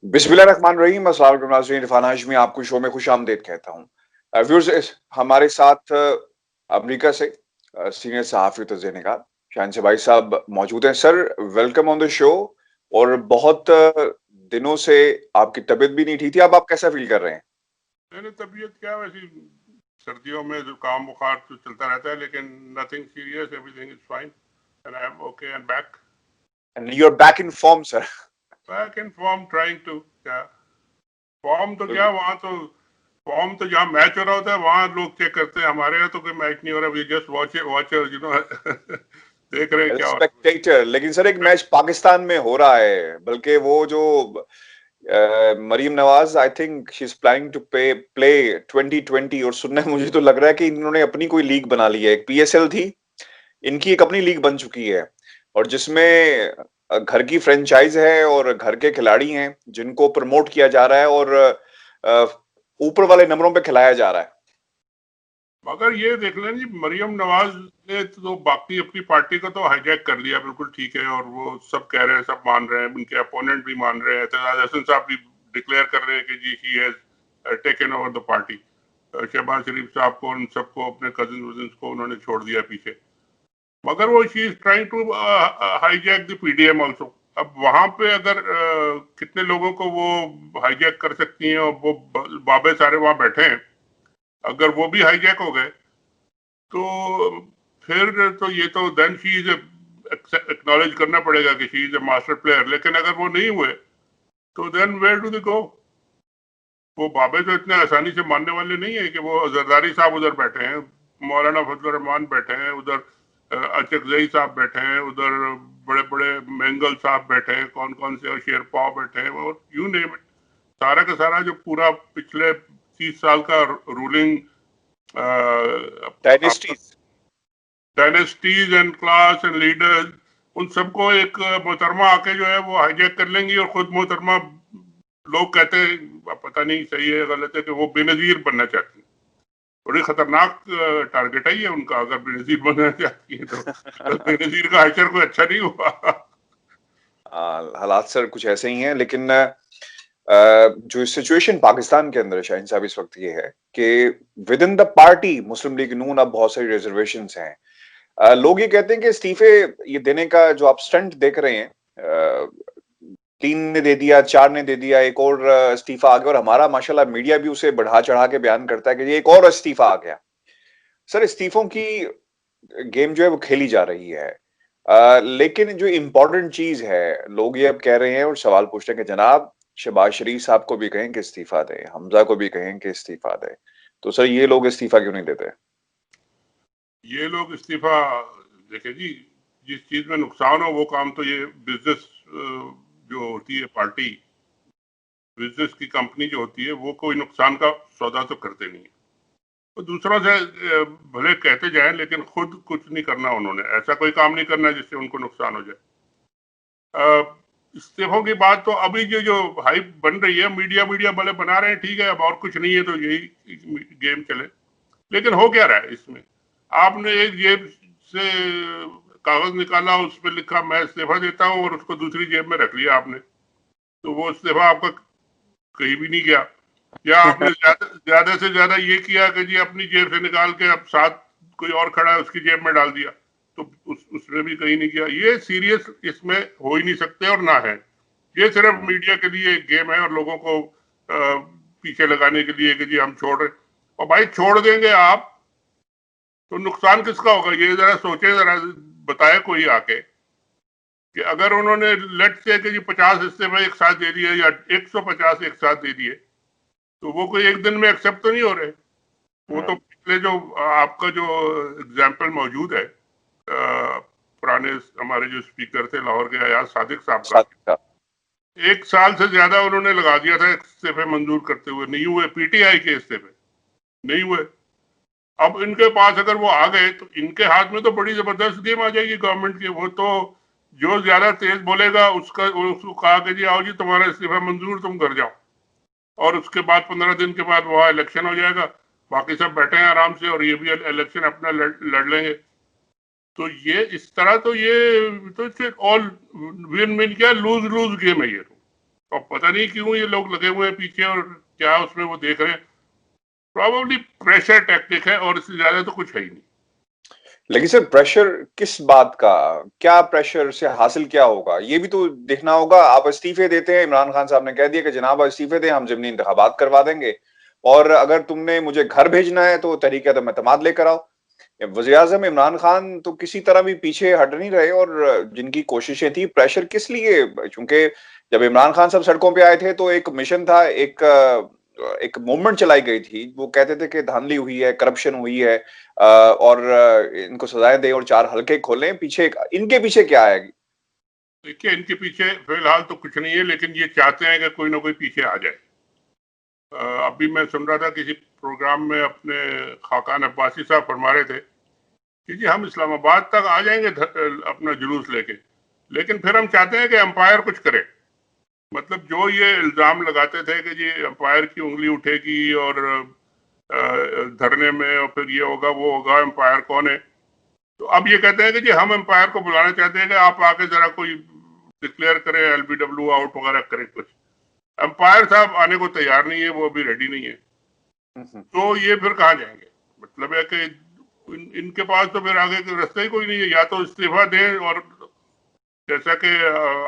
बिस्मिल्लाहिर्रहमानिर्रहीम, अस्सलाम वालेकुम नाज़रीन, इरफान हाशमी आपको शो में खुशामदीद कहता हूँ। व्यूअर्स, हमारे साथ अमेरिका से सीनियर सहाफ़ी तज़्ज़िया निगार शाहनवाज़ भाई साहब मौजूद हैं। Sir, welcome on the show. और बहुत दिनों से आपकी तबीयत भी नहीं ठीक थी, अब आप कैसा फ़ील कर रहे हैं? नहीं, तबीयत क्या वैसी सर्दियों में जुकाम बुखार तो चलता रहता है, लेकिन nothing serious, everything is fine and I am okay and back and you are back in form sir. Back in form, trying to क्या फॉर्म तो क्या, बिल्कुल। वहाँ तो फॉर्म तो जहाँ मैच हो रहा होता है वहाँ लोग चेक करते हैं। हमारे यहाँ तो कोई मैच नहीं हो रहा, वी जस्ट वॉचर देख रहे हैं क्या हो रहा स्पेक्टेटर, लेकिन सर एक मैच पाकिस्तान में हो रहा है, बल्कि वो जो Maryam Nawaz, I think she is planning to play 2020। और सुनने में मुझे तो लग रहा है कि इन्होंने अपनी कोई लीग बना ली है। एक पीएसएल थी, इनकी एक अपनी लीग बन चुकी है, और जिसमें घर की फ्रेंचाइज है और घर के खिलाड़ी हैं जिनको प्रमोट किया जा रहा है और ऊपर वाले नंबरों पे खिलाया जा रहा है। मगर ये देख लें जी, मरियम नवाज ने तो बाकी अपनी पार्टी को तो हाईजैक कर लिया, बिल्कुल ठीक है, और वो सब कह रहे हैं, सब मान रहे हैं, उनके अपोनेंट भी मान रहे हैं, एतजाज हसन साहब भी डिक्लेयर कर रहे हैं कि जी he has taken over the party. Shahbaz Sharif साहब को, उन सबको, अपने कजिन वजिन को उन्होंने छोड़ दिया पीछे। मगर वो she is trying to hijack the PDM also. अब वहां पे अगर कितने लोगों को वो हाईजैक कर सकती हैं, और वो बाबे सारे वहां बैठे हैं, अगर वो भी हाईजैक हो गए तो फिर तो ये तो देन शी इज एक्नॉलेज करना पड़ेगा कि she is a master player. लेकिन अगर वो नहीं हुए तो देन वेयर डू दे गो? वो बाबे तो इतने आसानी से मानने वाले नहीं है कि वो जरदारी साहब उधर बैठे हैं, मौलाना फजल रहमान बैठे हैं उधर, अचकजई साहब बैठे हैं उधर, बड़े बड़े मेंगल साहब बैठे हैं, कौन कौन से शेरपाव बैठे हैं, और यू नेम इट, सारा का सारा जो पूरा पिछले 30 साल का रूलिंग आपका dynasties. Dynasties and class and leaders, उन सबको एक मोहतरमा आके जो है वो हाईजैक कर लेंगी, और खुद मोहतरमा, लोग कहते हैं, पता नहीं सही है गलत है, कि वो बेनजीर बनना चाहती है। बड़ी खतरनाक टारगेट है ये उनका, अगर बेनजीर बनना चाहती है तो बेनजीर का हशर कोई अच्छा नहीं हुआ। हालात सर कुछ ऐसे ही हैं, लेकिन जो सिचुएशन पाकिस्तान के अंदर है शाहीन साहब इस वक्त ये है कि within the party Muslim League Noon अब बहुत सारी रिजर्वेशंस हैं। लोग ये कहते हैं कि इस्तीफे ये देने का जो आप स्टंट देख रहे हैं, 3 ने दे दिया, 4 ने दे दिया, एक और इस्तीफा आ गया, और हमारा माशाल्लाह मीडिया भी उसे बढ़ा चढ़ा के बयान करता है कि ये एक और इस्तीफा आ गया। सर, इस्तीफों की गेम जो है वो खेली जा रही है। लेकिन जो इम्पोर्टेंट चीज है, लोग ये अब कह रहे हैं और सवाल पूछ रहे हैं कि जनाब, शहबाज शरीफ साहब को भी कहें कि इस्तीफा दें, हमजा को भी कहें कि इस्तीफा दें। तो सर, ये लोग इस्तीफा क्यों नहीं देते? ये लोग इस्तीफा, देखे जी, जिस चीज में नुकसान हो वो काम तो ये बिजनेस जो होती है पार्टी, बिजनेस की कंपनी जो होती है, वो कोई नुकसान का सौदा तो करते नहीं है। तो दूसरों से भले कहते जाएं, लेकिन खुद कुछ नहीं करना उन्होंने, ऐसा कोई काम नहीं करना जिससे उनको नुकसान हो जाए। इस्तीफों की बात तो अभी जो हाइप बन रही है, मीडिया मीडिया भले बना रहे हैं, ठीक है, अब और कुछ नहीं है तो यही गेम चले। लेकिन हो क्या रहा है इसमें? आपने एक जेब से कागज निकाला, उस पर लिखा मैं इस्तीफा देता हूं, और उसको दूसरी जेब में रख लिया आपने, तो वो इस्तीफा आपका कहीं भी नहीं गया। या आपने ज्यादा से ज्यादा ये किया कि जी अपनी जेब से निकाल के अब साथ कोई और खड़ा है उसकी जेब में डाल दिया, तो उसमें भी कहीं नहीं गया। ये सीरियस इसमें हो ही नहीं सकते और ना है, ये सिर्फ मीडिया के लिए एक गेम है और लोगों को पीछे लगाने के लिए कि जी हम छोड़ रहे। और भाई छोड़ देंगे आप तो नुकसान किसका होगा? ये जरा सोचे, जरा बताए कोई आके कि अगर उन्होंने लेट से कि जी 50 हिस्से में एक साथ दे दिए या 150 एक साथ दे दिए, तो वो कोई एक दिन में एक्सेप्ट तो नहीं हो रहे। वो तो पिछले जो आपका जो एग्जाम्पल मौजूद है, पुराने हमारे जो स्पीकर थे लाहौर के, अयाज सादिक साहब का, साथ का। 1 साल से ज्यादा उन्होंने लगा दिया था इस्तीफे मंजूर करते हुए, नहीं हुए, पीटीआई के इस्तीफे नहीं हुए। अब इनके पास अगर वो आ गए तो इनके हाथ में तो बड़ी जबरदस्त गेम आ जाएगी गवर्नमेंट की। वो तो जो ज्यादा तेज बोलेगा उसको कहा कि जी आओ जी तुम्हारा इस्तीफा मंजूर, तुम घर जाओ, और उसके बाद 15 दिन के बाद वहां इलेक्शन हो जाएगा, बाकी सब बैठे हैं आराम से और ये भी इलेक्शन अपना लड़ लेंगे। तो ये इस तरह तो ये तो ऑल विन विन, क्या लूज लूज गेम है ये तो। और पता नहीं क्यों ये लोग लगे हुए हैं पीछे और क्या उसमें वो देख रहे हैं। प्रॉबेबली प्रेशर टैक्टिक है और इससे ज्यादा तो कुछ है ही नहीं। लेकिन सर प्रेशर किस बात का, क्या प्रेशर से हासिल क्या होगा, ये भी तो देखना होगा। आप इस्तीफे देते हैं, इमरान खान साहब ने कह दिया कि जनाब इस्तीफे दें, हम ज़िमनी इंतखाबात करवा देंगे, और अगर तुमने मुझे घर भेजना है तो तरीके तो एतमाद लेकर आओ। वज़ीर-ए-आज़म इमरान खान तो किसी तरह भी पीछे हट नहीं रहे, और जिनकी कोशिशें थी, प्रेशर किस लिए? क्योंकि जब इमरान खान साहब सड़कों पे आए थे तो एक मिशन था, एक मूवमेंट चलाई गई थी, वो कहते थे कि धांधली हुई है, करप्शन हुई है, और इनको सजाएं दें और 4 हलके खोलें। पीछे इनके पीछे क्या है? देखिए, इनके पीछे फिलहाल तो कुछ नहीं है, लेकिन ये चाहते हैं कि कोई ना कोई पीछे आ जाए। अभी मैं सुन रहा था किसी प्रोग्राम में, अपने खाकान अब्बासी साहब फरमा रहे थे कि जी हम इस्लामाबाद तक आ जाएंगे अपना जुलूस लेके, लेकिन फिर हम चाहते हैं कि एम्पायर कुछ करे। मतलब जो ये इल्जाम लगाते थे कि जी एम्पायर की उंगली उठेगी और धरने में, और फिर ये होगा वो होगा, एम्पायर कौन है? तो अब ये कहते हैं कि जी हम एम्पायर को बुलाना चाहते हैं कि आप आके जरा कोई डिक्लेयर करें, एलबीडब्ल्यू आउट वगैरह करें कुछ। एम्पायर साहब आने को तैयार नहीं है, वो अभी रेडी नहीं है। तो ये फिर कहाँ जाएंगे? मतलब है कि इनके पास तो फिर आगे का रास्ता ही कोई नहीं है। या तो इस्तीफा दें, और जैसा कि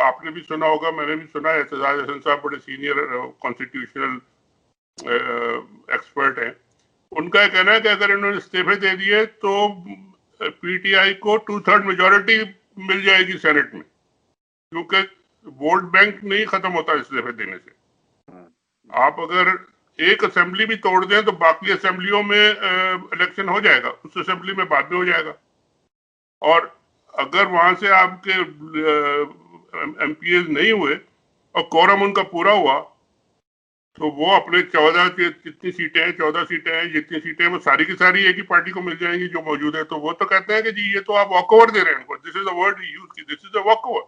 आपने भी सुना होगा, मैंने भी सुना है, एतजाज हसन साहब बड़े सीनियर कॉन्स्टिट्यूशनल एक्सपर्ट हैं। उनका कहना है कि अगर इन्होंने इस्तीफे दे दिए तो पीटीआई को 2/3 मेजोरिटी मिल जाएगी सेनेट में, क्योंकि वोट बैंक नहीं खत्म होता इस्तीफे देने से। आप अगर एक असेंबली भी तोड़ दें तो बाकी असेंबलियों में इलेक्शन हो जाएगा, उस असेंबली में बाद में हो जाएगा। और अगर वहां से आपके एमपीएस नहीं हुए और कोरम उनका पूरा हुआ, तो वो अपने 14 जितनी सीटें हैं, 14 सीटें हैं, जितनी सीटें हैं, वो सारी की सारी एक ही पार्टी को मिल जाएंगी जो मौजूद है। तो वो तो कहते हैं कि जी ये तो आप वॉकओवर दे रहे हैं इनको। This is the word use की, दिस इज अ वॉकओवर।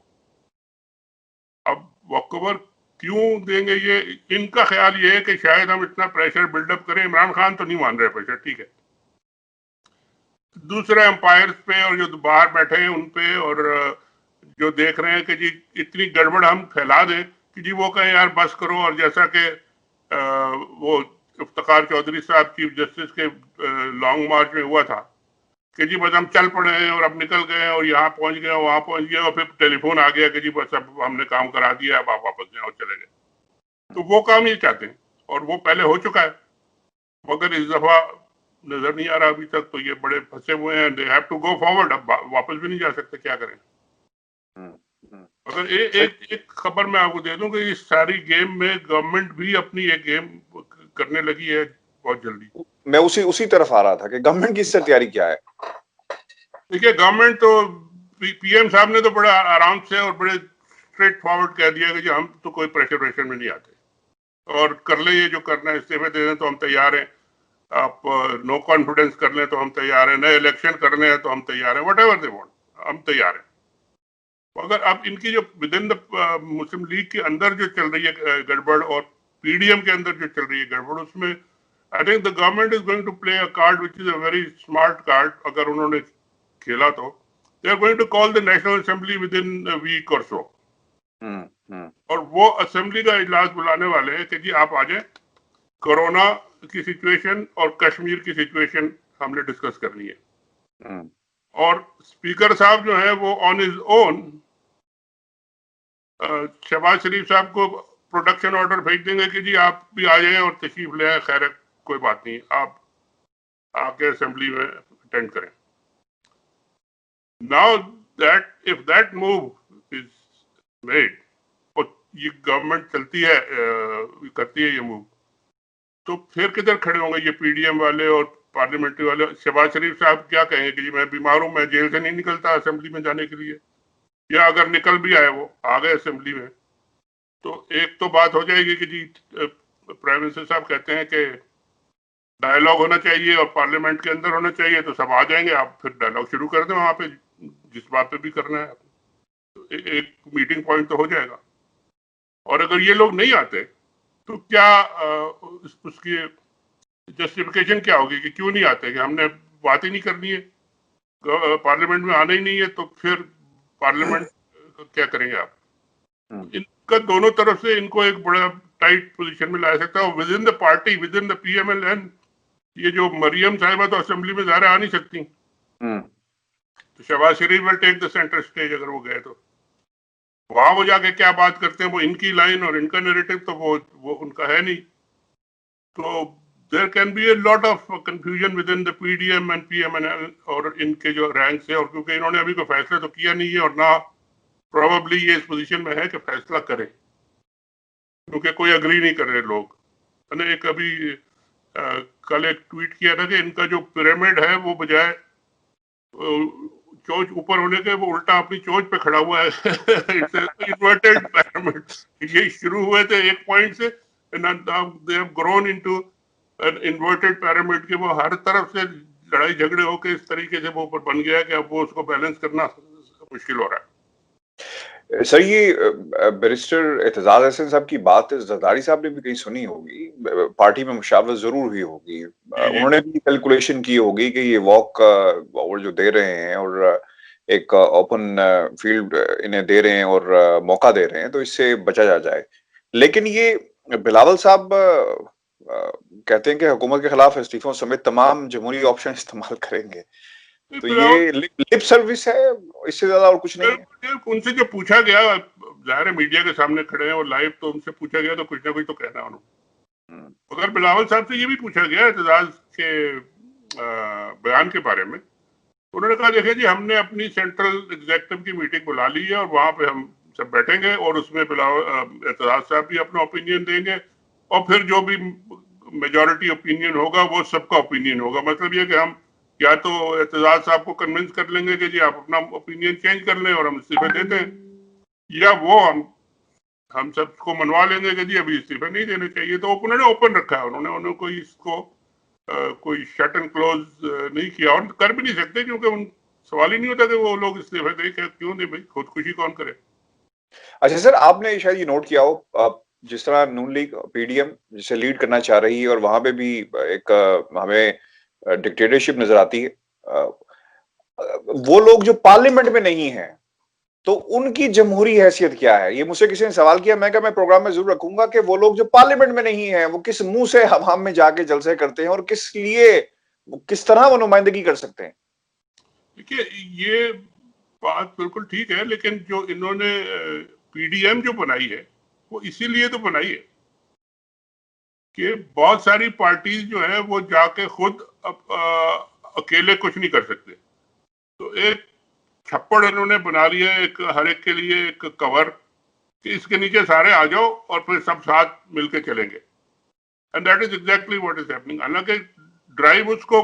अब वॉकओवर क्यों देंगे ये? इनका ख्याल ये है कि शायद हम इतना प्रेशर बिल्डअप करें। इमरान खान तो नहीं मान रहे प्रेशर, ठीक है, दूसरे एम्पायर्स पे और जो बाहर बैठे हैं उन पे, और जो देख रहे हैं कि जी इतनी गड़बड़ हम फैला दें कि जी वो कहें यार बस करो। और जैसा कि वो इफ्तिखार चौधरी साहब चीफ जस्टिस के लॉन्ग मार्च में हुआ था कि जी बस हम चल पड़े हैं और अब निकल गए और यहाँ पहुंच गए, वहां पहुंच गए, और फिर टेलीफोन आ गया कि जी बस अब हमने काम करा दिया, अब आप वापस जाओ, चले गए। तो वो काम ये चाहते हैं, और वो पहले हो चुका है, मगर इस दफा नजर नहीं आ रहा अभी तक। तो ये बड़े फंसे हुए हैं, they have to go forward. अब वापस भी नहीं जा सकते, क्या करें? अगर एक खबर मैं आपको दे दूं कि इस सारी गेम में गवर्नमेंट भी अपनी एक गेम करने लगी है बहुत जल्दी। मैं उसी उसी तरफ आ रहा था कि गवर्नमेंट की इससे तैयारी क्या है। देखिए, गवर्नमेंट तो, पीएम साहब ने तो बड़ा आराम से और बड़े स्ट्रेट फॉरवर्ड कह दिया कि जी हम तो कोई प्रेशर प्रेशर में नहीं आते, और कर ले ये जो करना है, इस्तीफे दे दें तो हम तैयार हैं, आप नो कॉन्फिडेंस कर लें तो हम तैयार हैं, नए इलेक्शन करने हैं तो हम तैयार हैं, व्हाटएवर दे वांट, हम तैयार हैं। अगर अब इनकी जो with in the Muslim league के अंदर जो चल रही है गड़बड़, और पीडीएम के अंदर जो चल रही है गड़बड़, उसमें I think the government is going to play a card which is a very smart card. अगर उन्होंने खेला तो they are going to call the National Assembly within a week or so, और वो असेंबली का इजलास बुलाने वाले हैं कि जी आप आ जाए, कोरोना की सिचुएशन और कश्मीर की सिचुएशन हमने डिस्कस करनी है। और स्पीकर साहब जो है वो on his own Shahbaz Sharif साहब को प्रोडक्शन ऑर्डर भेज देंगे कि जी आप भी आ जाएं और तशरीफ ले आए, खैर कोई बात नहीं, आप आके असेंबली में अटेंड करें। Now that if that move is made, और ये गवर्नमेंट चलती है, करती है ये मूव, तो फिर किधर खड़े होंगे ये पीडीएम वाले और पार्लियामेंट्री वाले? शहबाज शरीफ साहब क्या कहेंगे कि जी मैं बीमार हूं, मैं जेल से नहीं निकलता असेंबली में जाने के लिए, या अगर निकल भी आए, वो आ गए असेंबली में, तो एक तो बात हो जाएगी कि जी प्राइम मिनिस्टर साहब कहते हैं कि डायलॉग होना चाहिए और पार्लियामेंट के अंदर होना चाहिए, तो सब आ जाएंगे, आप फिर डायलॉग शुरू कर दें वहां पे जिस बात पे भी करना है, तो एक मीटिंग पॉइंट तो हो जाएगा। और अगर ये लोग नहीं आते तो क्या उसकी जस्टिफिकेशन क्या होगी कि क्यों नहीं आते? कि हमने बात ही नहीं करनी है, पार्लियामेंट में आना ही नहीं है, तो फिर पार्लियामेंट क्या करेंगे आप? इन इसका दोनों तरफ से इनको एक बड़ा टाइट पोजीशन में ला सकता है। With in the party, with in the PML, ये जो मरियम साहिबा तो असेंबली में ज़ाहिर आ नहीं सकती, तो Shahbaz Sharif will take the centre stage अगर वो गए तो। वहां वो जाके क्या बात करते हैं, वो इनकी लाइन और इनका नैरेटिव तो वो उनका है नहीं। तो there can be a lot of confusion within the PDM and PML और इनके जो रैंक से, और क्योंकि इन्होंने अभी कोई फैसला तो किया नहीं है और ना प्रोबेबली ये इस पोजीशन में है कि फैसला करें, क्योंकि कोई अग्री नहीं कर रहे लोग। मैंने एक अभी कल एक ट्वीट किया था कि इनका जो पिरामिड है वो बजाय चोंच ऊपर होने के वो उल्टा अपनी चोंच पे खड़ा हुआ है। It's inverted pyramid. ये शुरू हुए थे एक पॉइंट से, they have grown into an inverted pyramid के वो हर तरफ से लड़ाई झगड़े होकर इस तरीके से वो ऊपर बन गया कि अब वो उसको बैलेंस करना मुश्किल हो रहा है। सर ये बैरिस्टर एतजाज अहसन साहब की बात जरदारी साहब ने भी कहीं सुनी होगी, पार्टी में मुशावरत जरूर हुई होगी, उन्होंने भी कैलकुलेशन की होगी कि ये वॉक और जो दे रहे हैं और एक ओपन फील्ड इन्हें दे रहे हैं और मौका दे रहे हैं तो इससे बचा जा जाए। लेकिन ये बिलावल साहब कहते हैं कि हुकूमत के खिलाफ इस्तीफों समेत तमाम जमहूरी ऑप्शन इस्तेमाल करेंगे, तो ये लिप सर्विस है, इससे ज्यादा और कुछ नहीं है। उनसे जो पूछा गया, जाहिर है मीडिया के सामने खड़े हैं और लाइव, तो उनसे पूछा गया तो कुछ ना कुछ तो कहना उन्होंने। अगर बिलावल साहब से ये भी पूछा गया एतजाज के बयान के बारे में, उन्होंने कहा देखिए जी हमने अपनी सेंट्रल एग्जीक्यूटिव की मीटिंग बुला ली है और वहां पे हम सब बैठेंगे और उसमें एतजाज साहब भी अपना ओपिनियन देंगे और फिर जो भी मेजॉरिटी ओपिनियन होगा वो सबका ओपिनियन होगा। मतलब ये कि हम या तो एतजाज साहब को कन्विंस कर लेंगे कि जी आप अपना ओपिनियन चेंज कर लें और हम इस्तीफे देते हैं, या वो हम सबको मनवा लेंगे कि जी अभी इस्तीफे नहीं देने चाहिए। तो उन्होंने ओपन रखा है, उन्होंने कोई इसको कोई शट एंड क्लोज नहीं किया और कर भी नहीं सकते, क्योंकि उन सवाल ही नहीं होता कि वो लोग इस्तीफे दें, क्यों नहीं भाई, खुदकुशी कौन करे। अच्छा सर, आपने शायद ये नोट किया हो, जिस तरह नून लीग पीडीएम जिसे लीड करना चाह रही है और वहां पे भी एक हमें डिक्टेटरशिप नजर आती है, वो लोग जो पार्लियामेंट में नहीं है तो उनकी जमहूरी हैसियत क्या है? ये मुझसे किसी ने सवाल किया, मैं कहा मैं प्रोग्राम में जरूर रखूंगा कि वो लोग जो पार्लियामेंट में नहीं है वो किस मुंह से हवाम में जाके जलसे करते हैं और किस लिए, किस तरह वो नुमाइंदगी कर सकते हैं। देखिए ये बात बिल्कुल ठीक है, लेकिन जो इन्होंने पीडीएम जो बनाई है वो इसीलिए तो बनाई है कि बहुत सारी पार्टीज जो है वो जाके खुद अकेले कुछ नहीं कर सकते। तो एक छप्पड़ इन्होंने बना लिया है, एक हर एक के लिए एक कवर, कि इसके नीचे सारे आ जाओ और फिर सब साथ मिलके चलेंगे। And that is exactly what is happening. हालांकि ड्राइव उसको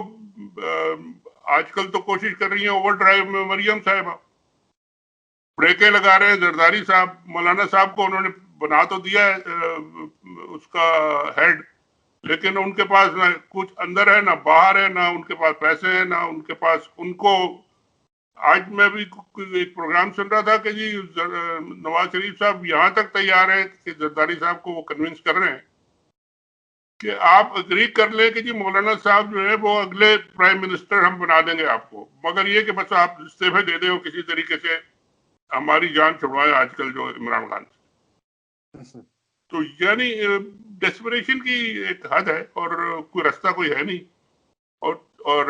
आजकल तो कोशिश कर रही है ओवर ड्राइव में मरियम साहिबा, ब्रेकें लगा रहे हैं जरदारी साहब। मौलाना साहब को उन्होंने बना तो दिया है उसका हेड, लेकिन उनके पास ना कुछ अंदर है ना बाहर है, ना उनके पास पैसे हैं ना उनके पास उनको। आज मैं भी एक प्रोग्राम सुन रहा था कि जी नवाज शरीफ साहब यहाँ तक तैयार है कि जरदारी साहब को वो कन्विंस कर रहे हैं कि आप अग्री कर लें कि जी मौलाना साहब जो है वो अगले प्राइम मिनिस्टर हम बना देंगे आपको, मगर ये कि बस आप इस्तीफे दे दें किसी तरीके से हमारी जान छुड़वाए आजकल जो इमरान खान से। तो यानी डेस्परेशन की एक हद है और कोई रास्ता कोई है नहीं। और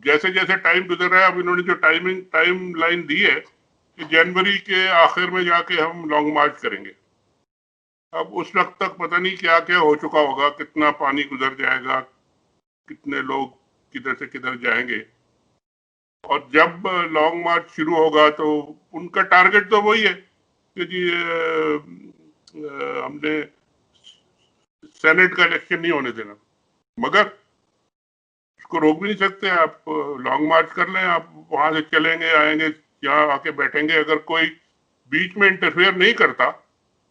जैसे जैसे टाइम गुजर रहा है, अब इन्होंने जो टाइम लाइन दी है कि जनवरी के आखिर में जाके हम लॉन्ग मार्च करेंगे। अब उस वक्त तक पता नहीं क्या क्या हो चुका होगा, कितना पानी गुजर जाएगा, कितने लोग किधर से किधर जाएंगे। और जब लॉन्ग मार्च शुरू होगा तो उनका टारगेट तो वही है कि जी हमने सेनेट का इलेक्शन नहीं होने देना, मगर उसको रोक भी नहीं सकते। आप लॉन्ग मार्च कर लें, आप वहां से चलेंगे आएंगे यहाँ आके बैठेंगे, अगर कोई बीच में इंटरफेयर नहीं करता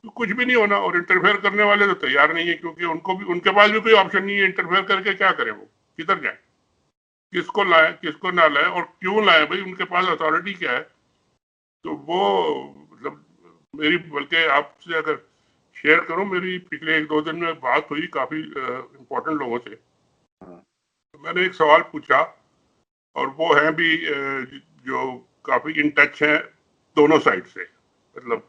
तो कुछ भी नहीं होना। और इंटरफेयर करने वाले तो तैयार नहीं है, क्योंकि उनको भी, उनके पास भी कोई ऑप्शन नहीं है। इंटरफेयर करके क्या करें, वो किधर जाए, किसको लाए किसको ना लाए और क्यों लाए, भाई उनके पास अथॉरिटी क्या है। तो वो मतलब मेरी, बल्कि आपसे अगर शेयर करूं, मेरी पिछले 1-2 दिन में बात हुई काफी इंपॉर्टेंट लोगों से। तो मैंने एक सवाल पूछा और वो है भी जो काफी इन टच है दोनों साइड से, मतलब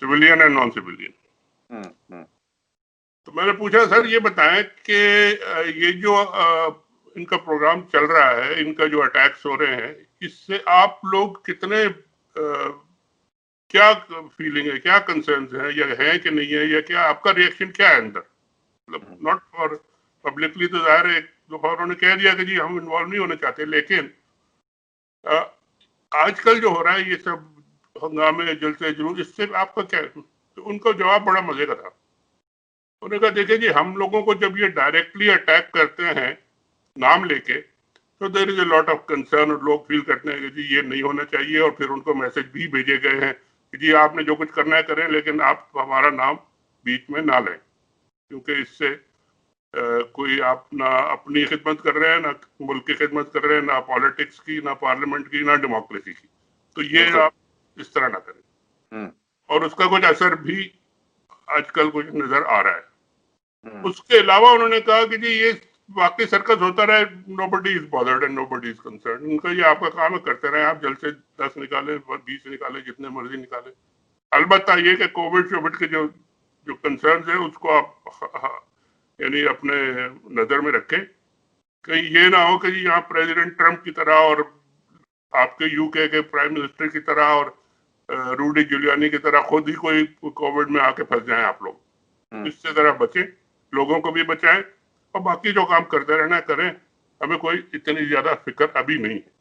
सिविलियन एंड नॉन सिविलियन। तो मैंने पूछा सर ये बताएं कि ये जो इनका प्रोग्राम चल रहा है, इनका जो अटैक्स हो रहे हैं, इससे आप लोग कितने क्या फीलिंग है, क्या कंसर्न है, या है कि नहीं है, या क्या आपका रिएक्शन क्या है अंदर? मतलब नॉट फॉर पब्लिकली तो जाहिर है एक दफा उन्होंने कह दिया कि जी हम इन्वॉल्व नहीं होने चाहते, लेकिन आजकल जो हो रहा है ये सब हंगामे, जलसे जुलूस, इससे आपका क्या? तो उनका जवाब बड़ा मजे का था। उन्होंने कहा देखिए जी, हम लोगों को जब ये डायरेक्टली अटैक करते हैं नाम लेके, तो there is a lot of concern, और लोग फील करते हैं कि जी ये नहीं होना चाहिए, और फिर उनको मैसेज भी भेजे गए हैं कि जी आपने जो कुछ करना है करें, लेकिन आप हमारा नाम बीच में ना लें, क्योंकि इससे कोई आप ना अपनी खिदमत कर रहे हैं, ना मुल्क की खिदमत कर रहे हैं, ना पॉलिटिक्स की, ना पार्लियामेंट की, ना डेमोक्रेसी की। तो ये आप इस तरह ना करें। और उसका कुछ असर भी आजकल कुछ नजर आ रहा है। उसके अलावा उन्होंने कहा कि जी ये वाकई सर्कस होता रहे, nobody is bothered and nobody is concern. उनका ये आपका काम है, करते रहे आप, जल्द से 10 निकाले, 20 निकाले, जितने मर्जी निकाले। अलबत्ता ये कि कोविड शोविड के जो जो कंसर्न है उसको आप यानी अपने नजर में रखें। कहीं ये ना हो कि जी यहाँ प्रेसिडेंट ट्रंप की तरह और आपके यूके के प्राइम मिनिस्टर की तरह और रूडी जुलियानी की तरह खुद ही कोई कोविड में आके फंस जाएं आप लोग। इससे जरा बचें, लोगों को भी बचाएं, और बाकी जो काम करते रहना करें। हमें कोई इतनी ज्यादा फिक्र अभी नहीं है।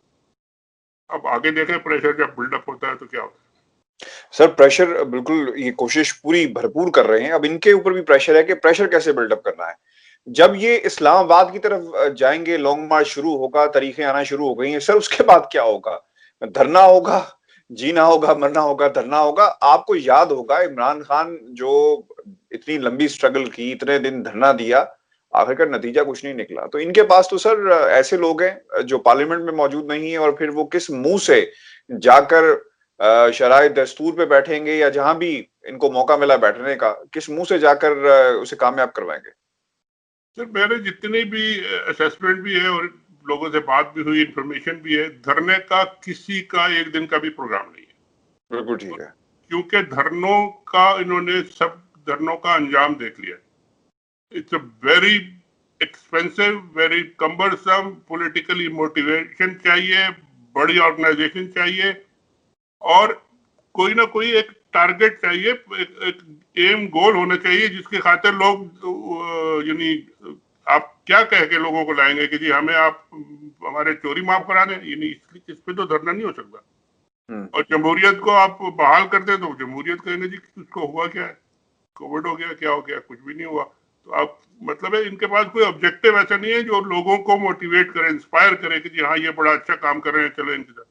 अब आगे देखें, प्रेशर जब बिल्डअप होता है तो क्या होता है। सर प्रेशर बिल्कुल, ये कोशिश पूरी भरपूर कर रहे हैं। अब इनके ऊपर भी प्रेशर है कि प्रेशर कैसे बिल्डअप करना है। जब ये इस्लामाबाद की तरफ जाएंगे, लॉन्ग मार्च शुरू होगा, तारीखें आना शुरू हो गई हैं सर, उसके बाद क्या होगा? धरना होगा, जीना होगा, मरना होगा, धरना होगा। आपको याद होगा इमरान खान जो इतनी लंबी स्ट्रगल की, इतने दिन धरना दिया, आखिरकार नतीजा कुछ नहीं निकला। तो इनके पास तो सर ऐसे लोग हैं जो पार्लियामेंट में मौजूद नहीं है, और फिर वो किस मुंह से जाकर शराय दस्तूर पे बैठेंगे, या जहां भी इनको मौका मिला बैठने का, किस मुंह से जाकर उसे कामयाब करवाएंगे? सर मेरे जितने भी असेसमेंट भी है और लोगों से बात भी हुई, इंफॉर्मेशन भी है, धरने का किसी का एक दिन का भी प्रोग्राम नहीं है। बिल्कुल ठीक है। क्योंकि धरनों का इन्होंने सब धरनों का अंजाम देख लिया। It's a very expensive, very cumbersome, politically motivation चाहिए, बड़ी ऑर्गेनाइजेशन चाहिए, और कोई ना कोई एक टारगेट चाहिए, एक एम गोल होना चाहिए, जिसके खातिर लोग यानी आप क्या कह के लोगों को लाएंगे कि जी हमें आप हमारे चोरी माफ करा दें, यानी इस पे तो धरना नहीं हो सकता। और जमहूरियत को आप बहाल करते तो जमहूरियत कहेंगे जी उसको हुआ क्या है, कोविड हो गया, क्या हो गया, कुछ भी नहीं हुआ। तो आप मतलब है इनके पास कोई ऑब्जेक्टिव ऐसा नहीं है जो लोगों को मोटिवेट करे, इंस्पायर करे कि जी हाँ ये बड़ा अच्छा काम कर रहे हैं, चलो इनकी तरफ।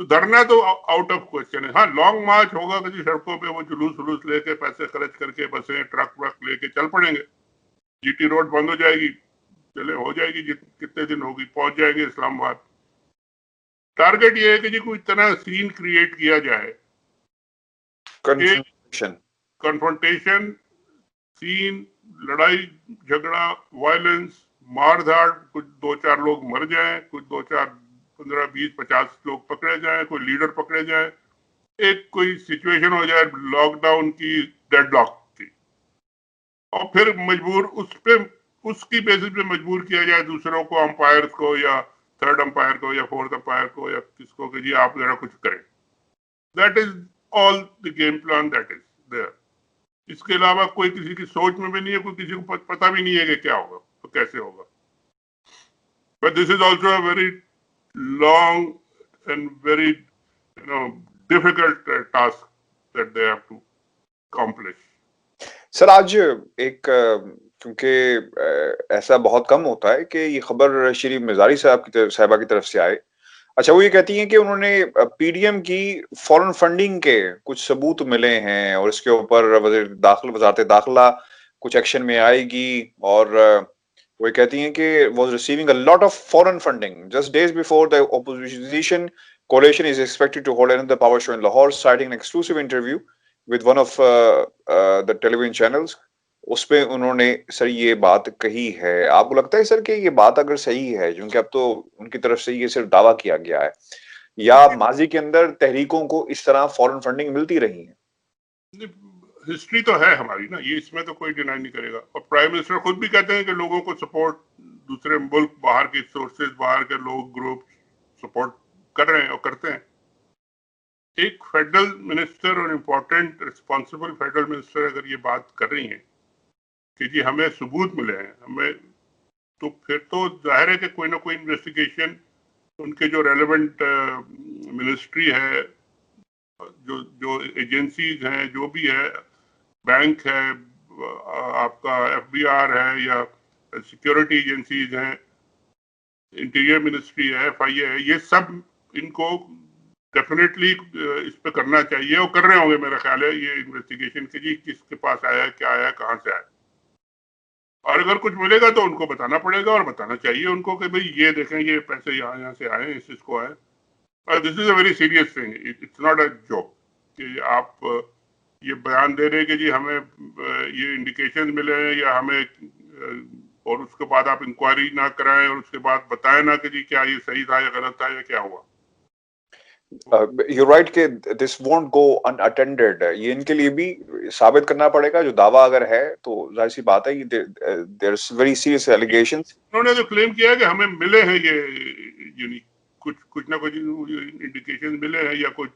तो धरना तो आउट ऑफ क्वेश्चन है। हाँ, लॉन्ग मार्च होगा कि सड़कों पे वो जुलूस वुलूस लेके, पैसे खर्च करके, बसें ट्रक व्रक लेके चल पड़ेंगे। जीटी रोड बंद हो जाएगी, चले हो जाएगी, कितने दिन होगी, पहुंच जाएंगे इस्लामाबाद। टारगेट ये है कि जी कोई इतना सीन क्रिएट किया जाए, कन्फ्रंटेशन, सीन, लड़ाई झगड़ा, वायलेंस, मारधाड़, कुछ 2-4 लोग मर जाएं, कुछ 2-4 15-20-50 लोग पकड़े जाएं, कोई लीडर पकड़े जाएं, एक कोई सिचुएशन हो जाए लॉकडाउन की, डेडलॉक की, और फिर मजबूर उस पे, उसकी बेसिस पे मजबूर किया जाए दूसरों को, अंपायर को या थर्ड अंपायर को या फोर्थ अंपायर को या किसको कि जी आप जरा कुछ करें। That is all the game plan that is there. इसके अलावा कोई किसी की सोच में भी नहीं है, कोई किसी को पता भी नहीं है कि क्या होगा तो कैसे होगा। But this is also a very long and very difficult task that they have to accomplish. Sir आज एक क्योंकि ऐसा बहुत कम होता है कि ये खबर श्री मिजारी साहिबा की तरफ से आए। अच्छा, वो ये कहती हैं कि उन्होंने पीडीएम की फॉरेन फंडिंग के कुछ सबूत मिले हैं, और इसके ऊपर वजारत दाखिला कुछ एक्शन में आएगी। और वो ये कहती हैं कि was receiving a lot of foreign funding just days before the opposition coalition is expected to hold another power show in Lahore, citing an exclusive interview with one of the television channels। उसपे उन्होंने sir ये बात कही है। आपको लगता है sir कि ये बात अगर सही है, क्योंकि अब तो उनकी तरफ से ये सिर्फ दावा किया गया है, या माजी के अंदर तहरीकों को इस तरह फॉरेन फंडिंग मिलती रही है? हिस्ट्री तो है हमारी ना, ये इसमें तो कोई डिनाई नहीं करेगा। और प्राइम मिनिस्टर खुद भी कहते हैं कि लोगों को सपोर्ट, दूसरे मुल्क, बाहर के सोर्सेज, बाहर के लोग, ग्रुप सपोर्ट कर रहे हैं और करते हैं। एक फेडरल मिनिस्टर और इम्पोर्टेंट रिस्पॉन्सिबल फेडरल मिनिस्टर अगर ये बात कर रही हैं कि जी हमें सबूत मिले हैं, हमें, तो फिर तो जाहिर है कि कोई ना कोई इन्वेस्टिगेशन उनके जो रेलेवेंट मिनिस्ट्री है, जो जो एजेंसीज हैं, जो भी है, बैंक है, आपका एफबीआर है या सिक्योरिटी एजेंसीज हैं, इंटीरियर मिनिस्ट्री है, एफआईए है, ये सब इनको डेफिनेटली इस पे करना चाहिए और कर रहे होंगे मेरा ख्याल है ये इन्वेस्टिगेशन कि जी किसके पास आया, क्या आया, कहाँ से आया। और अगर कुछ मिलेगा तो उनको बताना पड़ेगा और बताना चाहिए उनको कि भाई ये देखें, ये पैसे यहाँ से आए, इसको आए। This is a very serious thing, it's not a joke कि आप ये बयान दे रहे कि जी हमें ये इंडिकेशन मिले हैं या हमें, और उसके बाद आप इंक्वायरी ना कराएं और उसके बाद बताएं ना कि जी क्या ये सही था या गलत था या क्या हुआ। you're right कि this won't go unattended। ये इनके लिए भी साबित करना पड़ेगा, जो दावा अगर है तो जाहिर सी बात है कि there's very serious allegations। उन्होंने जो क्लेम किया है कि हमें मिले हैं ये यूनिक कुछ ना कुछ इंडिकेशन मिले हैं या कुछ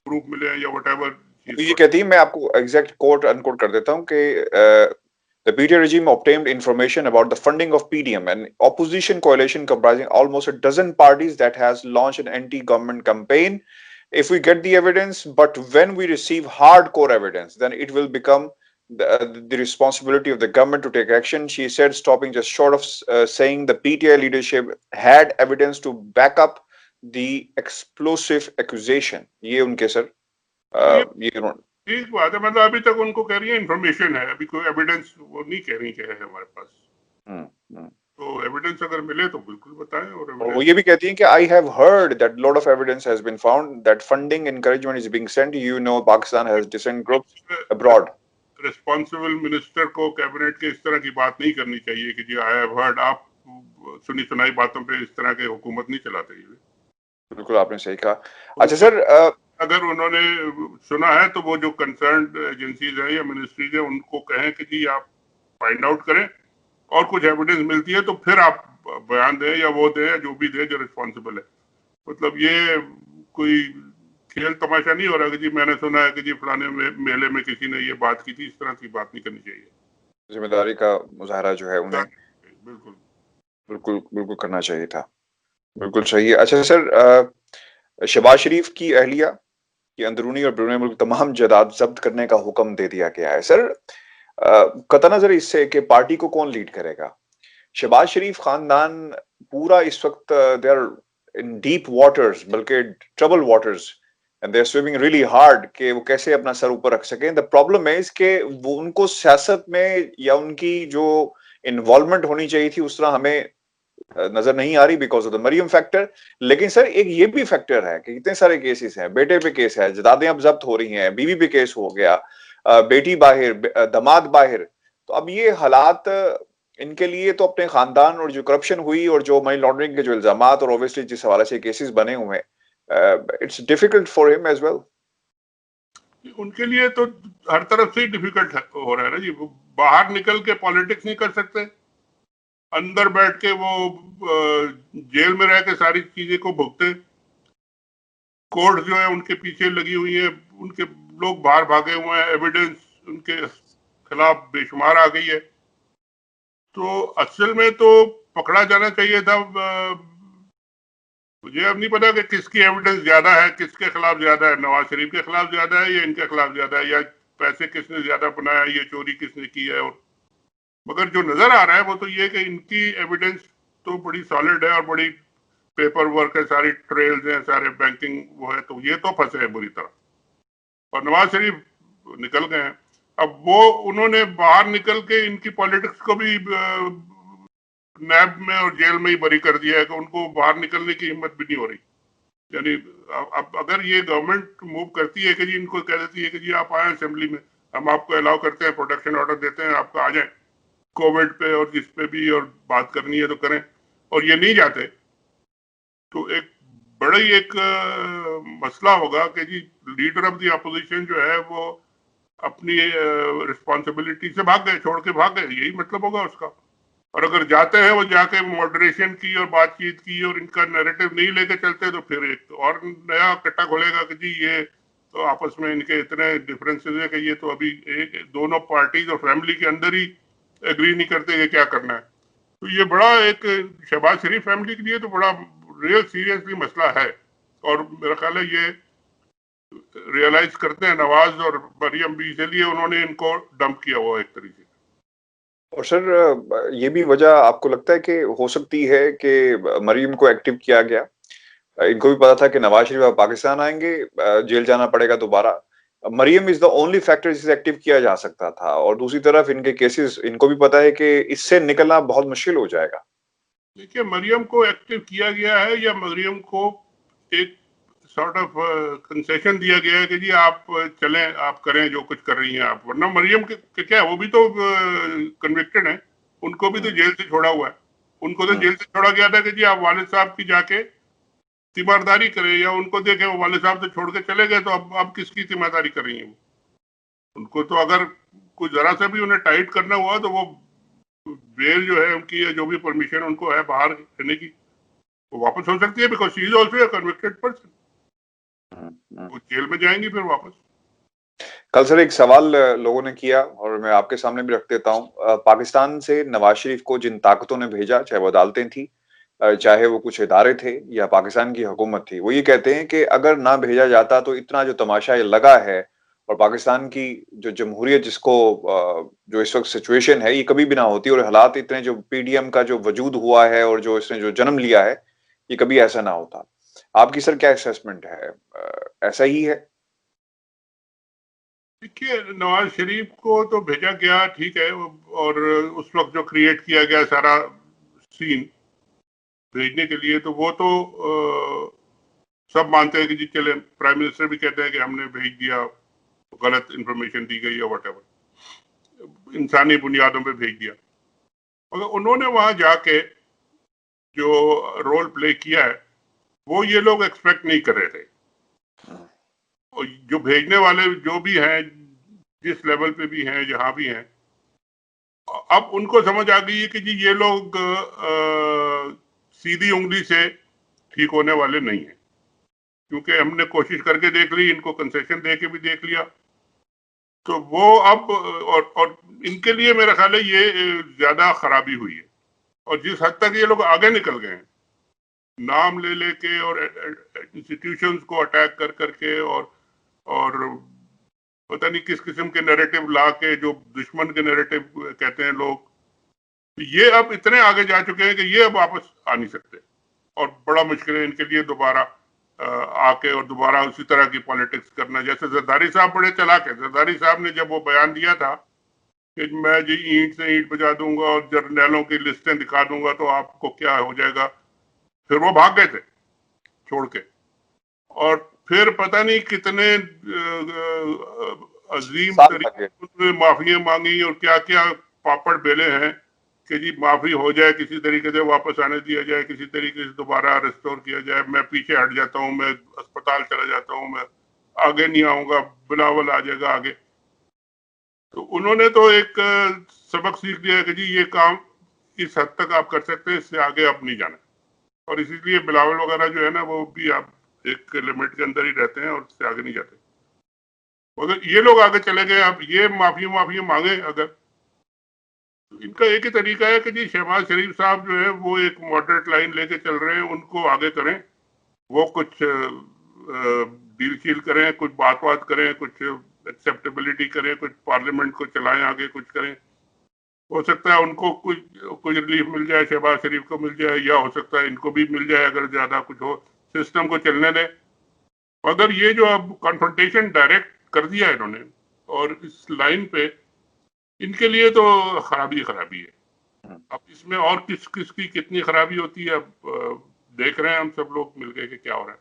प्रूफ मिले हैं या व्हाटएवर। ये कहती है, मैं आपको एग्जैक्ट कोट अनकोट कर देता हूं कि the PTI regime obtained information about the funding of PDM, an opposition coalition comprising almost a dozen parties that has launched an anti-government campaign. If we get the evidence, but when we receive hardcore evidence, then it will become the responsibility of the government to take action. She said, stopping just short of saying the PTI leadership had evidence to back up the explosive accusation. ये उनके sir ये ठीक बात है, मतलब अभी तक उनको कह रही है इन्फॉर्मेशन है, अभी कोई एविडेंस वो नहीं कह रही है हमारे पास। तो एविडेंस अगर मिले तो बिल्कुल बताएं। और वो ये भी कहती हैं कि I have heard that lot of evidence has been found that funding encouragement is being sent. You know, Pakistan has dissent groups abroad. Responsible minister को कैबिनेट के इस तरह की बात नहीं करनी चाहिए कि जी आई हैव हर्ड। आप सुनी सुनाई बातों पे इस तरह के हुकूमत नहीं चलाते। बिल्कुल आपने सही कहा। अच्छा सर, अगर उन्होंने सुना है तो वो जो कंसर्न्ड एजेंसीज हैं या मिनिस्ट्रीज हैं उनको कहें कि जी आप फाइंड आउट करें और कुछ एविडेंस मिलती है तो फिर आप बयान दें या वो दें या जो भी दे जो रिस्पॉन्सिबल है। मतलब ये कोई खेल तमाशा नहीं हो रहा कि जी मैंने सुना है कि जी फलाने मेले में किसी ने ये बात की थी, इस तरह की बात नहीं करनी चाहिए। जिम्मेदारी का मुजाहरा जो है उन्हें बिल्कुल बिल्कुल बिल्कुल करना चाहिए था। बिल्कुल सही है। अच्छा सर, शहबाज शरीफ की अहलिया की अंदरूनी और बैरूनी मुल्क तमाम जायदाद जब्त करने का हुक्म दे दिया गया है। सर, कतई नजर इससे कि पार्टी को कौन लीड करेगा, शहबाज शरीफ खानदान पूरा इस वक्त they are in deep waters, बल्कि trouble waters, and they are swimming really hard कि वो कैसे अपना सर ऊपर रख सकें। द प्रॉब्लम है इसके वो उनको सियासत में या उनकी जो इन्वॉल्वमेंट होनी चाहिए थी उस तरह हमें नजर नहीं आ रही because of the Maryam factor. लेकिन सर एक ये भी फैक्टर है कि कितने सारे केसेस हैं, बेटे पे केस है, जायदादें अब जब्त हो रही हैं, बीवी पे केस हो गया, बेटी बाहर, दामाद बाहर। तो अब ये हालात इनके लिए तो अपने खानदान और जो करप्शन हुई और जो मनी लॉन्ड्रिंग के जो इल्जामात और ऑब्वियसली जिस हवाले से केसेस बने हुए हैं, it's difficult for him as well. उनके लिए तो हर तरफ से ही डिफिकल्ट हो रहा है ना जी। वो बाहर निकल के पॉलिटिक्स नहीं कर सकते, अंदर बैठ के वो जेल में रह के सारी चीजें को भुगते। कोर्ट जो है उनके पीछे लगी हुई है, उनके लोग बाहर भागे हुए हैं, एविडेंस उनके खिलाफ बेशुमार आ गई है। तो असल में तो पकड़ा जाना चाहिए था। मुझे अब नहीं पता कि किसकी एविडेंस ज्यादा है, किसके खिलाफ ज्यादा है, नवाज शरीफ के खिलाफ ज्यादा है या इनके खिलाफ ज्यादा है, या पैसे किसने ज्यादा बनाया, ये चोरी किसने की है। और मगर जो नजर आ रहा है वो तो ये कि इनकी एविडेंस तो बड़ी सॉलिड है और बड़ी पेपर वर्क है, सारी ट्रेल्स हैं, सारे बैंकिंग वो है, तो ये तो फंसे हैं बुरी तरह। और नवाज शरीफ निकल गए हैं। अब वो उन्होंने बाहर निकल के इनकी पॉलिटिक्स को भी नैब में और जेल में ही बरी कर दिया है कि उनको बाहर निकलने की हिम्मत भी नहीं हो रही। यानी अब अगर ये गवर्नमेंट मूव करती है कि जी इनको कह देती है कि जी आप आए असेंबली में, हम आपको अलाउ करते हैं, प्रोटेक्शन ऑर्डर देते हैं, आपका आ जाए कोविड पे और जिस पे भी, और बात करनी है तो करें, और ये नहीं जाते, तो एक बड़ा ही एक मसला होगा कि जी लीडर ऑफ द अपोजिशन जो है वो अपनी रिस्पॉन्सिबिलिटी से भाग गए, छोड़ के भाग गए, यही मतलब होगा उसका। और अगर जाते हैं वो जाके मॉडरेशन की और बातचीत की और इनका नैरेटिव नहीं लेके चलते तो फिर एक और नया कट्टा खोलेगा कि जी ये तो आपस में इनके इतने डिफरेंसेस है कि ये तो अभी एक दोनों पार्टीज और फैमिली के अंदर ही एग्री नहीं करते कि क्या करना है। तो ये बड़ा एक शहबाज शरीफ फैमिली के लिए तो बड़ा रियल सीरियसली मसला है। और मेरा ख्याल है ये रियलाइज करते हैं नवाज और मरियम भी, इसलिए उन्होंने इनको डंप किया हुआ एक तरीके से। और सर ये भी वजह आपको लगता है कि हो सकती है कि मरीम को एक्टिव किया गया, इनको भी पता था कि नवाज शरीफ अब पाकिस्तान आएंगे, जेल जाना पड़ेगा दोबारा। Maryam is the only factor जिसे एक्टिव किया जा सकता था, और दूसरी तरफ इनके केसेस, इनको भी पता है कि इससे निकलना बहुत मुश्किल हो जाएगा। देखिए, मरियम को एक्टिव किया गया है या मरियम को एक सॉर्ट ऑफ कंसेशन दिया गया है कि जी आप चलें, आप करें जो कुछ कर रही हैं आप, वरना मरियम के क्या है, वो भी तो कन्विक्टेड है, उनको भी तो जेल से छोड़ा हुआ है। उनको तो जेल से छोड़ा गया था कि जी आप वालिद साहब की जाके तीमारदारी करें, या उनको देखें वो वालिद साहब तो छोड़ के चले गए, तो अब किसकी तीमारदारी कर रही हैं वो। उनको तो अगर कुछ जरा सा भी उन्हें टाइट करना हुआ तो वो बेल जो है उनकी, या जो भी परमिशन उनको है बाहर रहने की, वो वापस हो सकती है, because she is also a convicted person. वो जेल में जाएंगी फिर वापस। कल सर एक सवाल लोगों ने किया और मैं आपके सामने भी रख देता हूँ। पाकिस्तान से नवाज शरीफ को जिन ताकतों ने भेजा, चाहे वो अदालतें थी, चाहे वो कुछ इदारे थे या पाकिस्तान की हुकूमत थी, वो ये कहते हैं कि अगर ना भेजा जाता तो इतना जो तमाशा ये लगा है, और पाकिस्तान की जो जमहूरियत जिसको जो इस वक्त सिचुएशन है, ये कभी भी ना होती, और हालात इतने, जो पीडीएम का जो वजूद हुआ है और जो इसने जो जन्म लिया है, ये कभी ऐसा ना होता। आपकी सर क्या असेसमेंट है? ऐसा ही है? देखिए, नवाज शरीफ को तो भेजा गया, ठीक है, और उस वक्त जो क्रिएट किया गया सारा सीन भेजने के लिए, तो वो तो सब मानते हैं कि जी चले, प्राइम मिनिस्टर भी कहते हैं कि हमने भेज दिया, गलत इंफॉर्मेशन दी गई या वट इंसानी बुनियादों पे भेज दिया। मगर उन्होंने वहां जाके जो रोल प्ले किया है वो ये लोग एक्सपेक्ट नहीं कर रहे थे। और जो भेजने वाले जो भी हैं, जिस लेवल पे भी हैं, जहां भी हैं, अब उनको समझ आ गई है कि जी ये लोग सीधी उंगली से ठीक होने वाले नहीं है, क्योंकि हमने कोशिश करके देख ली, इनको कंसेशन दे के भी देख लिया। तो वो अब और इनके लिए मेरा ख्याल है ये ज्यादा खराबी हुई है। और जिस हद तक ये लोग आगे निकल गए हैं, नाम ले लेके और इंस्टीट्यूशंस को अटैक कर करके, और पता नहीं किस किस्म के नैरेटिव ला के, जो दुश्मन के नैरेटिव कहते हैं लोग, तो ये अब इतने आगे जा चुके हैं कि ये अब वापस आ नहीं सकते, और बड़ा मुश्किल है इनके लिए दोबारा आके और दोबारा उसी तरह की पॉलिटिक्स करना। जैसे जरदारी साहब बड़े चालाक है, जरदारी साहब ने जब वो बयान दिया था कि मैं जी ईंट से ईंट बजा दूंगा और जर्नैलों की लिस्टें दिखा दूंगा तो आपको क्या हो जाएगा, फिर वो भाग गए थे छोड़ के। और फिर पता नहीं कितने अजीम साल लगे। तरीके में माफियां मांगी और क्या क्या पापड़ बेले हैं कि जी माफी हो जाए, किसी तरीके से वापस आने दिया जाए, किसी तरीके से दोबारा रिस्टोर किया जाए, मैं पीछे हट जाता हूँ, मैं अस्पताल चला जाता हूँ, मैं आगे नहीं आऊंगा, बिलावल आ जाएगा आगे। तो उन्होंने तो एक सबक सीख लिया कि जी ये काम इस हद तक आप कर सकते हैं, इससे आगे अब नहीं जाना। और इसीलिए बिलावल वगैरह जो है ना, वो भी आप एक लिमिट के अंदर ही रहते हैं और उससे आगे नहीं जाते। मगर ये लोग आगे चले गए, अब ये माफी मांगे अगर, तो इनका एक ही तरीका है कि जी शहबाज शरीफ साहब जो है वो एक मॉडरेट लाइन लेके चल रहे हैं, उनको आगे करें, वो कुछ डील शील करें, कुछ बात करें, कुछ एक्सेप्टेबिलिटी करें, कुछ पार्लियामेंट को चलाएं आगे, कुछ करें। हो सकता है उनको कुछ रिलीफ मिल जाए, शहबाज शरीफ को मिल जाए, या हो सकता है इनको भी मिल जाए अगर ज्यादा कुछ हो, सिस्टम को चलने दें। मगर ये जो अब कॉन्फ्रंटेशन डायरेक्ट कर दिया है इन्होंने, और इस लाइन पे इनके लिए तो खराबी खराबी है। अब इसमें और किस किस की कितनी खराबी होती है, अब देख रहे हैं हम सब लोग मिलकर के क्या हो रहा है।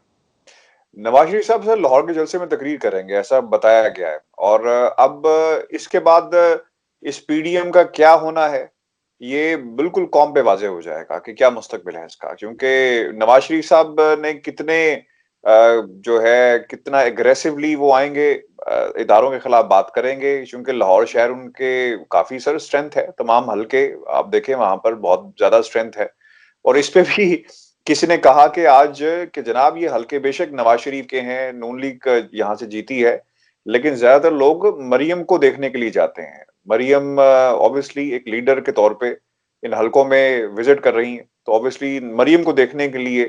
नवाज शरीफ साहब सर लाहौर के जलसे में तकरीर करेंगे, ऐसा बताया गया है, और अब इसके बाद इस पीडीएम का क्या होना है, ये बिल्कुल कौम पे वाज़ेह हो जाएगा कि क्या मुस्तकबिल है इसका। क्योंकि नवाज शरीफ साहब ने कितने जो है कितना एग्रेसिवली वो आएंगे, इदारों के खिलाफ बात करेंगे, क्योंकि लाहौर शहर उनके काफी सर स्ट्रेंथ है, तमाम हल्के आप देखें वहां पर बहुत ज्यादा स्ट्रेंथ है। और इस पे भी किसी ने कहा कि आज कि जनाब ये हल्के बेशक नवाज शरीफ के हैं, नून लीग यहाँ से जीती है, लेकिन ज्यादातर लोग मरियम को देखने के लिए जाते हैं। मरियम ऑब्वियसली एक लीडर के तौर पे इन हलकों में विजिट कर रही हैं, तो ऑब्वियसली मरियम को देखने के लिए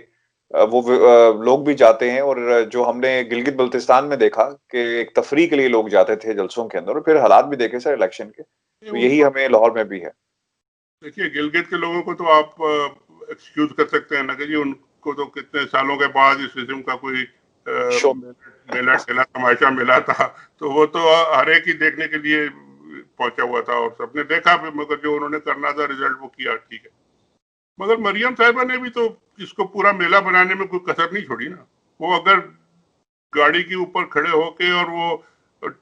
लोग भी जाते हैं। और जो हमने गिलगित बल्तिस्तान में देखा कि एक तफरीह के लिए लोग जाते थे जलसों के अंदर, और फिर हालात भी देखे सर इलेक्शन के, तो यही उनको हमें लाहौर में भी है। देखिए, गिलगित के लोगों को तो आप एक्सक्यूज कर सकते हैं ना कि जी उनको तो कितने सालों के बाद इस किस्म का कोई शो मेला ठेला तमाशा मिला था, तो वो तो हर एक ही देखने के लिए पहुंचा हुआ था और सबने देखा भी, मगर जो उन्होंने करना था रिजल्ट वो किया, ठीक है। मगर मरियम साहिबा ने भी तो इसको पूरा मेला बनाने में कोई कसर नहीं छोड़ी ना। वो अगर गाड़ी के ऊपर खड़े होके और वो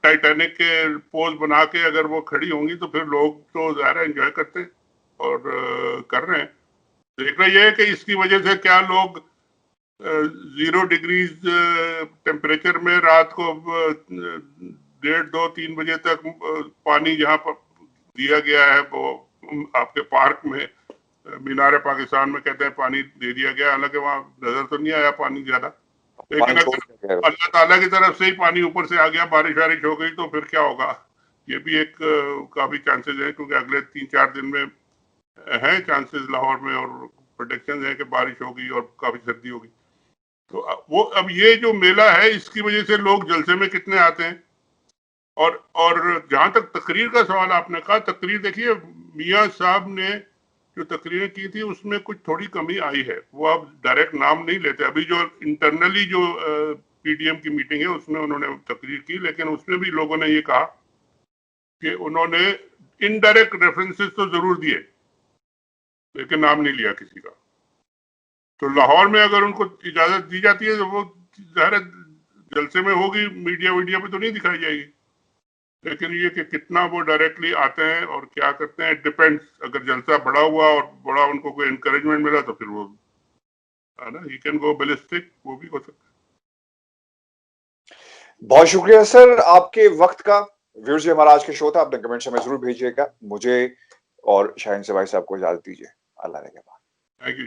टाइटैनिक के पोज बना के अगर वो खड़ी होंगी तो फिर लोग तो ज़ाहिर एंजॉय करते हैं और कर रहे हैं। देखना यह है कि इसकी वजह से क्या लोग 0 डिग्रीज टेम्परेचर में रात को 1:30-2-3 बजे तक पानी जहाँ पर दिया गया है वो आपके पार्क में मीनार पाकिस्तान में कहते हैं पानी दे दिया गया, हालांकि वहाँ नजर तो नहीं आया पानी ज्यादा, लेकिन अगर अल्लाह ताला की तरफ से ही पानी ऊपर से आ गया, बारिश वारिश हो गई तो फिर क्या होगा, ये भी एक काफी चांसेस है, क्योंकि अगले 3-4 दिन में है चांसेस लाहौर में और प्रोडिक्शन है कि बारिश होगी और काफी सर्दी होगी। तो वो अब ये जो मेला है इसकी वजह से लोग जलसे में कितने आते हैं। और जहां तक तकरीर का सवाल आपने कहा, तकरीर देखिए मियां साहब ने जो तकरीरें की थी उसमें कुछ थोड़ी कमी आई है, वो अब डायरेक्ट नाम नहीं लेते। अभी जो इंटरनली जो पीडीएम की मीटिंग है उसमें उन्होंने तकरीर की, लेकिन उसमें भी लोगों ने ये कहा कि उन्होंने इनडायरेक्ट रेफरेंसेस तो जरूर दिए लेकिन नाम नहीं लिया किसी का। तो लाहौर में अगर उनको इजाजत दी जाती है तो वो ज़ाहिर जलसे में होगी, मीडिया वीडिया पे तो नहीं दिखाई जाएगी, लेकिन ये कि कितना वो डायरेक्टली आते हैं और क्या करते हैं डिपेंड्स। अगर जलसा बड़ा हुआ और बड़ा उनको कोई एनकरेजमेंट मिला तो फिर वो है ना, ही कैन गो बैलिस्टिक, वो भी हो सकता है। बहुत शुक्रिया सर आपके वक्त का। व्यूअर्स, ये हमारा आज का शो था, अपने कमेंट्स हमें जरूर भेजिएगा। मुझे और शाहीन से भाई साहब को इजाजत दीजिए। अल्लाह ने के बाद। Thank you.